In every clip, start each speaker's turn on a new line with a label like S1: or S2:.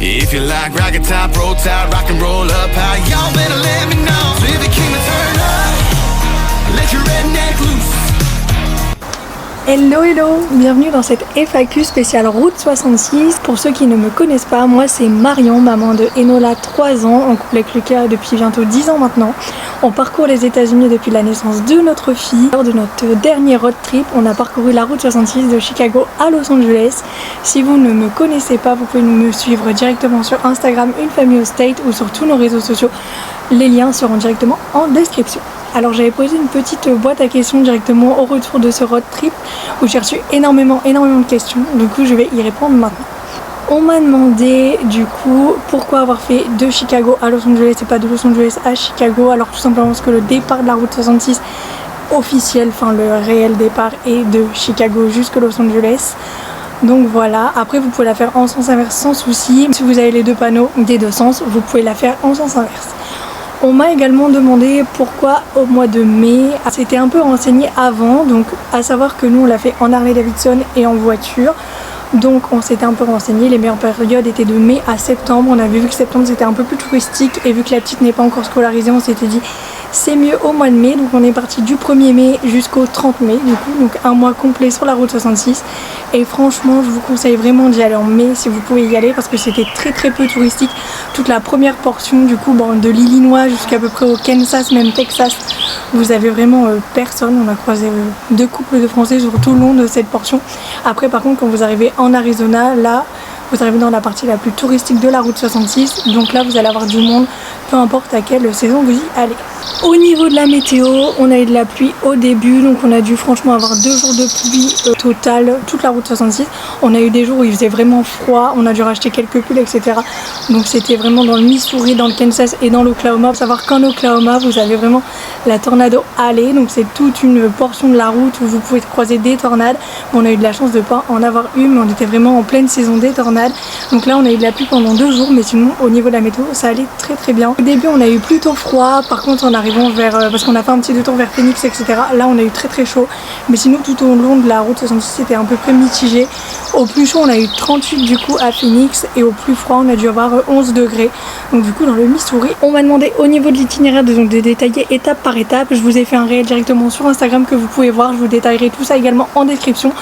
S1: If you like rocket top, roll tide, rock and roll up high, y'all better let me know. So if you came to turn up, let your redneck loose.
S2: Hello hello, bienvenue dans cette FAQ spéciale Route 66. Pour ceux qui ne me connaissent pas, moi c'est Marion, maman de Enola, 3 ans, en couple avec Lucas depuis bientôt 10 ans maintenant. On parcourt les États-Unis depuis la naissance de notre fille. Lors de notre dernier road trip, on a parcouru la route 66 de Chicago à Los Angeles. Si vous ne me connaissez pas, vous pouvez me suivre directement sur Instagram, Une Famille au State, ou sur tous nos réseaux sociaux. Les liens seront directement en description. Alors j'avais posé une petite boîte à questions directement au retour de ce road trip où j'ai reçu énormément de questions, du coup je vais y répondre maintenant. On m'a demandé du coup pourquoi avoir fait de Chicago à Los Angeles et pas de Los Angeles à Chicago. Alors tout simplement parce que le départ de la route 66 officiel, enfin le réel départ est de Chicago jusqu'à Los Angeles. Donc voilà, après vous pouvez la faire en sens inverse sans souci. Si vous avez les deux panneaux des deux sens, vous pouvez la faire en sens inverse. On m'a également demandé pourquoi au mois de mai. C'était un peu renseigné avant, donc à savoir que nous on l'a fait en Harley Davidson et en voiture. Donc on s'était un peu renseigné, les meilleures périodes étaient de mai à septembre. On avait vu que septembre c'était un peu plus touristique et vu que la petite n'est pas encore scolarisée, on s'était dit c'est mieux au mois de mai. Donc on est parti du 1er mai jusqu'au 30 mai du coup, donc un mois complet sur la route 66. Et franchement je vous conseille vraiment d'y aller en mai si vous pouvez y aller, parce que c'était très peu touristique. Toute la première portion du coup, de l'Illinois jusqu'à peu près au Kansas, même Texas, vous avez vraiment personne. On a croisé 2 couples de Français sur tout le long de cette portion. Après par contre quand vous arrivez en Arizona, là vous arrivez dans la partie la plus touristique de la route 66, donc là vous allez avoir du monde peu importe à quelle saison vous y allez. Au niveau de la météo, on a eu de la pluie au début, donc on a dû franchement avoir 2 jours de pluie totale toute la route 66. On a eu des jours où il faisait vraiment froid, on a dû racheter quelques pulls, etc. Donc c'était vraiment dans le Missouri, dans le Kansas et dans l'Oklahoma. Faut savoir qu'en Oklahoma vous avez vraiment la Tornado Alley, donc c'est toute une portion de la route où vous pouvez croiser des tornades. On a eu de la chance de ne pas en avoir une, mais on était vraiment en pleine saison des tornades. Donc là on a eu de la pluie pendant 2 jours, mais sinon au niveau de la météo ça allait très bien. Au début on a eu plutôt froid, par contre en arrivant vers, parce qu'on a fait un petit détour vers Phoenix, etc. Là on a eu très chaud, mais sinon tout au long de la route 66 c'était un peu près mitigé. Au plus chaud on a eu 38 du coup à Phoenix, et au plus froid on a dû avoir 11 degrés, donc du coup dans le Missouri. On m'a demandé au niveau de l'itinéraire de détailler étape par étape. Je vous ai fait un réel directement sur Instagram que vous pouvez voir, je vous détaillerai tout ça également en description.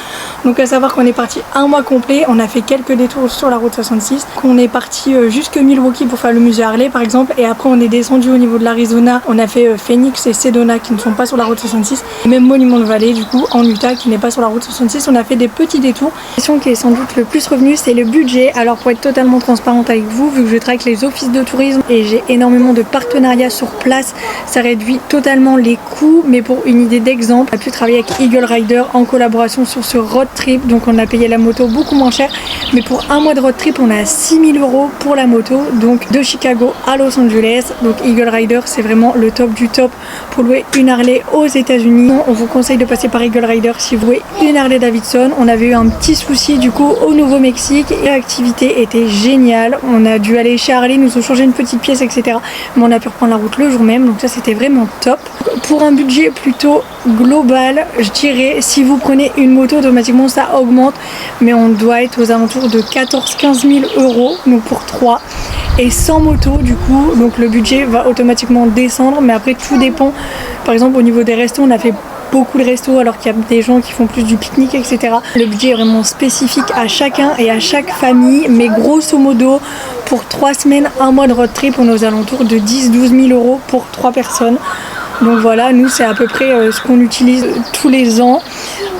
S2: Donc à savoir qu'on est parti un mois complet, on a fait quelques détours sur la route 66, qu'on est parti jusque Milwaukee pour faire le musée Harley par exemple, et après on est descendu au niveau de l'Arizona, on a fait Phoenix et Sedona qui ne sont pas sur la route 66, et même Monument Valley du coup en Utah qui n'est pas sur la route 66. On a fait des petits détours. La question qui est sans doute le plus revenue, c'est le budget. Alors pour être totalement transparente avec vous, vu que je travaille avec les offices de tourisme et j'ai énormément de partenariats sur place, ça réduit totalement les coûts. Mais pour une idée d'exemple, on a pu travailler avec Eagle Rider en collaboration sur ce road trip, donc on a payé la moto beaucoup moins cher, mais pour un mois de road trip on a 6 000 € pour la moto, donc de Chicago à Los Angeles. Donc Eagle Rider c'est vraiment le top du top pour louer une Harley aux États-Unis. On vous conseille de passer par Eagle Rider si vous louez une Harley Davidson. On avait eu un petit souci du coup au Nouveau-Mexique et l'activité était géniale. On a dû aller chez Harley, nous ont changé une petite pièce, etc. Mais on a pu reprendre la route le jour même, donc ça c'était vraiment top. Pour un budget plutôt global, je dirais si vous prenez une moto automatiquement ça augmente, mais on doit être aux alentours de 14-15 000 €, donc pour 3. Et sans moto du coup, donc le budget va automatiquement descendre, mais après tout dépend. Par exemple au niveau des restos, on a fait beaucoup de restos alors qu'il y a des gens qui font plus du pique-nique, etc. Le budget est vraiment spécifique à chacun et à chaque famille, mais grosso modo pour 3 semaines, un mois de road trip, on est aux alentours de 10-12 000 € pour 3 personnes. Donc voilà, nous c'est à peu près ce qu'on utilise tous les ans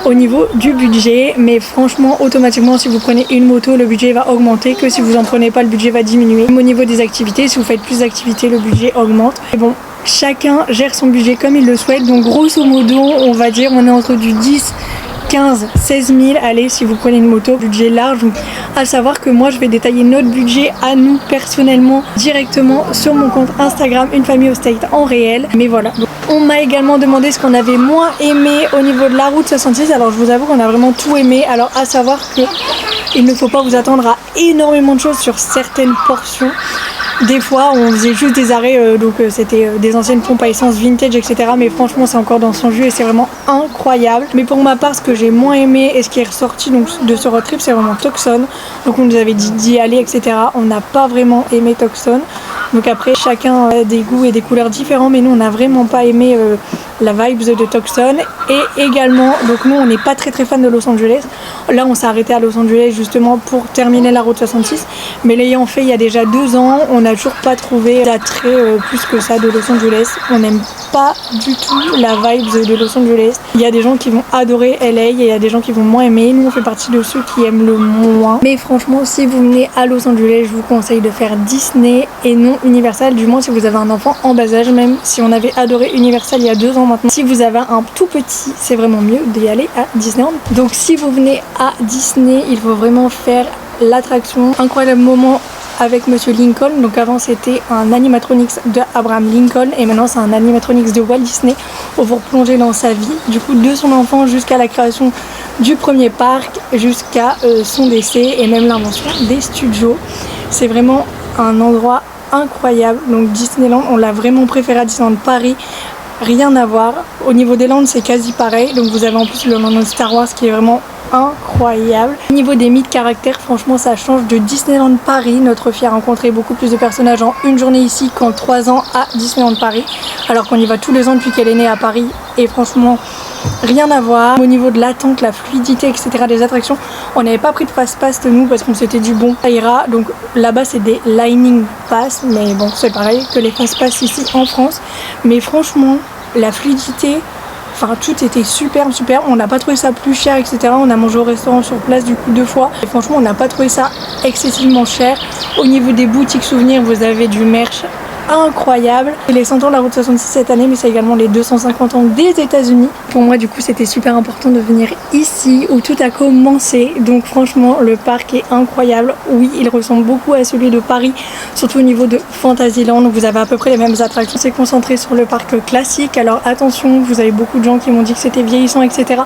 S2: au niveau du budget, mais franchement automatiquement si vous prenez une moto le budget va augmenter, que si vous en prenez pas le budget va diminuer. Même au niveau des activités, si vous faites plus d'activités le budget augmente. Et bon, chacun gère son budget comme il le souhaite, donc grosso modo on va dire on est entre du 10, 15, 16 000, allez si vous prenez une moto, budget large. Donc à savoir que moi je vais détailler notre budget à nous personnellement directement sur mon compte Instagram Une Famille au State en réel. Mais voilà, donc, on m'a également demandé ce qu'on avait moins aimé au niveau de la route 66. Alors je vous avoue qu'on a vraiment tout aimé. Alors à savoir que il ne faut pas vous attendre à énormément de choses sur certaines portions. Des fois, on faisait juste des arrêts, donc c'était des anciennes pompes à essence vintage, etc. Mais franchement, c'est encore dans son jus et c'est vraiment incroyable. Mais pour ma part, ce que j'ai moins aimé et ce qui est ressorti donc, de ce road trip, c'est vraiment Tucson. Donc on nous avait dit d'y aller, etc. On n'a pas vraiment aimé Tucson. Donc après, chacun a des goûts et des couleurs différents, mais nous, on n'a vraiment pas aimé la vibes de Tucson. Et également, donc nous, on n'est pas très fan de Los Angeles. Là, on s'est arrêté à Los Angeles justement pour terminer la route 66. Mais l'ayant fait il y a déjà 2 ans, on n'a toujours pas trouvé d'attrait plus que ça de Los Angeles. On n'aime pas du tout la vibe de Los Angeles. Il y a des gens qui vont adorer LA et il y a des gens qui vont moins aimer. Nous, on fait partie de ceux qui aiment le moins. Mais franchement, si vous venez à Los Angeles, je vous conseille de faire Disney et non Universal, du moins si vous avez un enfant en bas âge, même si on avait adoré Universal il y a 2 ans maintenant. Si vous avez un tout petit, c'est vraiment mieux d'y aller à Disneyland. Donc si vous venez à Disney, il faut vraiment faire l'attraction Incroyable Moment avec Monsieur Lincoln. Donc avant c'était un animatronics de Abraham Lincoln et maintenant c'est un animatronics de Walt Disney où vous replongez dans sa vie, du coup de son enfant jusqu'à la création du premier parc, jusqu'à son décès et même l'invention des studios. C'est vraiment un endroit incroyable. Donc Disneyland, on l'a vraiment préféré à Disneyland Paris. Rien à voir. Au niveau des landes, c'est quasi pareil. Donc vous avez en plus le land de Star Wars qui est vraiment incroyable. Au niveau des mythes caractères, franchement ça change de Disneyland Paris. Notre fille a rencontré beaucoup plus de personnages en une journée ici qu'en 3 ans à Disneyland Paris. Alors qu'on y va tous les ans depuis qu'elle est née à Paris. Et franchement, rien à voir. Au niveau de l'attente, la fluidité, etc. des attractions, on n'avait pas pris de fast-pass de nous parce qu'on s'était dit bon, ça ira. Donc là-bas c'est des Lightning Pass, mais bon c'est pareil que les fast-pass ici en France. Mais franchement, la fluidité, enfin tout était super. On n'a pas trouvé ça plus cher, etc. On a mangé au restaurant sur place du coup 2 fois. Et franchement, on n'a pas trouvé ça excessivement cher. Au niveau des boutiques souvenirs, vous avez du merch incroyable. Et les 100 ans de la route 66 cette année, mais c'est également les 250 ans des États-Unis. Pour moi, du coup, c'était super important de venir ici où tout a commencé. Donc franchement, le parc est incroyable. Oui, il ressemble beaucoup à celui de Paris, surtout au niveau de Fantasyland. Donc vous avez à peu près les mêmes attractions. C'est concentré sur le parc classique. Alors attention, vous avez beaucoup de gens qui m'ont dit que c'était vieillissant, etc.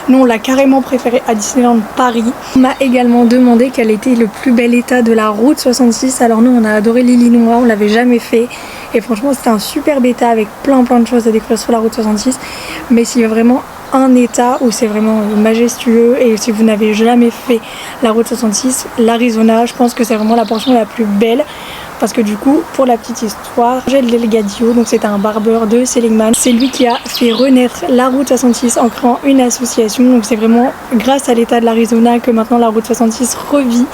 S2: Nous, on l'a carrément préféré à Disneyland Paris. On m'a également demandé quel était le plus bel état de la route 66. Alors nous, on a adoré l'Illinois, on l'avait jamais fait. Et franchement c'était un super bêta avec plein de choses à découvrir sur la route 66. Mais s'il y a vraiment un état où c'est vraiment majestueux et si vous n'avez jamais fait la route 66, l'Arizona, je pense que c'est vraiment la portion la plus belle. Parce que du coup, pour la petite histoire, Angel Delgadio, donc c'est un barbeur de Seligman, c'est lui qui a fait renaître la route 66 en créant une association. Donc c'est vraiment grâce à l'état de l'Arizona que maintenant la route 66 revit,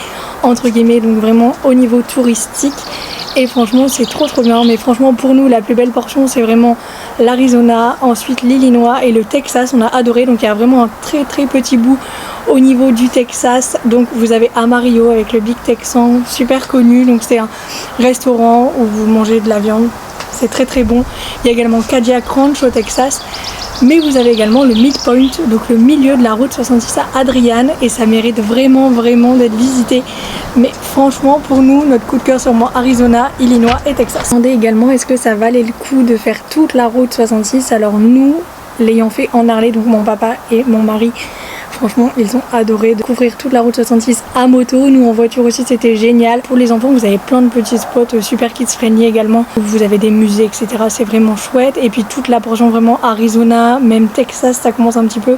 S2: entre guillemets, donc vraiment au niveau touristique. Et franchement c'est trop bien. Mais franchement pour nous la plus belle portion c'est vraiment l'Arizona, ensuite l'Illinois et le Texas. On a adoré. Donc il y a vraiment un très petit bout au niveau du Texas. Donc vous avez Amarillo avec le Big Texan, super connu. Donc c'est un restaurant où vous mangez de la viande, c'est très bon. Il y a également Cadillac Ranch au Texas. Mais vous avez également le midpoint, donc le milieu de la route 66 à Adrian, et ça mérite vraiment d'être visité. Mais franchement pour nous, notre coup de cœur c'est vraiment Arizona, Illinois et Texas. On demandait également est-ce que ça valait le coup de faire toute la route 66. Alors nous, l'ayant fait en Harley, donc mon papa et mon mari, franchement ils ont adoré de couvrir toute la route 66 à moto. Nous en voiture aussi c'était génial. Pour les enfants vous avez plein de petits spots super kids friendly également. Vous avez des musées, etc. C'est vraiment chouette. Et puis toute la portion vraiment Arizona, même Texas ça commence un petit peu.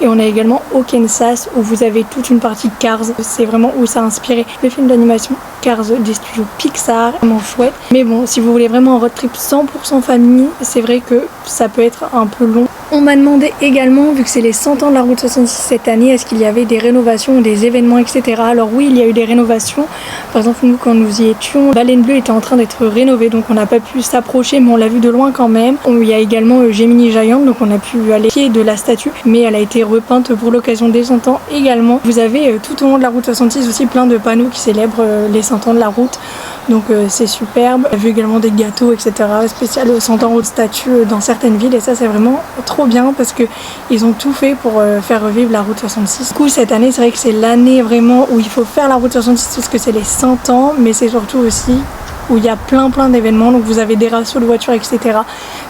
S2: Et on a également au Kansas où vous avez toute une partie Cars. C'est vraiment où ça a inspiré le film d'animation Cars des studios Pixar. Vraiment chouette. Mais bon, si vous voulez vraiment un road trip 100% famille, c'est vrai que ça peut être un peu long. On m'a demandé également, vu que c'est les 100 ans de la route 66 cette année, est-ce qu'il y avait des rénovations ou des événements, etc. Alors oui, il y a eu des rénovations. Par exemple, nous, quand nous y étions, Baleine Bleue était en train d'être rénovée, donc on n'a pas pu s'approcher, mais on l'a vu de loin quand même. Il y a également Gemini Giant, donc on a pu aller au pied de la statue, mais elle a été repeinte pour l'occasion des 100 ans également. Vous avez tout au long de la route 66 aussi plein de panneaux qui célèbrent les 100 ans de la route, donc c'est superbe. On a vu également des gâteaux, etc. spécial 100 ans de statue dans certaines villes, et ça c'est vraiment trop bien parce que ils ont tout fait pour faire revivre la route 66. Du coup cette année c'est vrai que c'est l'année vraiment où il faut faire la route 66 parce que c'est les 100 ans, mais c'est surtout aussi où il y a plein d'événements. Donc vous avez des ratios de voitures, etc.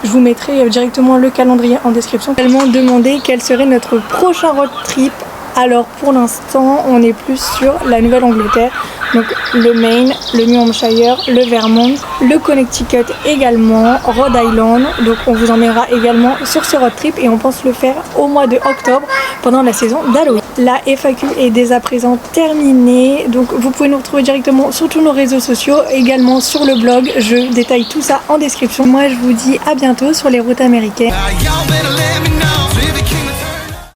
S2: Je vous mettrai directement le calendrier en description. Tellement demandé quel serait notre prochain road trip. Alors pour l'instant on est plus sur la Nouvelle-Angleterre. Donc le Maine, le New Hampshire, le Vermont, le Connecticut également, Rhode Island. Donc on vous emmènera également sur ce road trip et on pense le faire au mois de octobre pendant la saison d'Halloween. La FAQ est dès à présent terminée, donc vous pouvez nous retrouver directement sur tous nos réseaux sociaux, également sur le blog, je détaille tout ça en description. Moi je vous dis à bientôt sur les routes américaines.
S1: Y'all better let me know.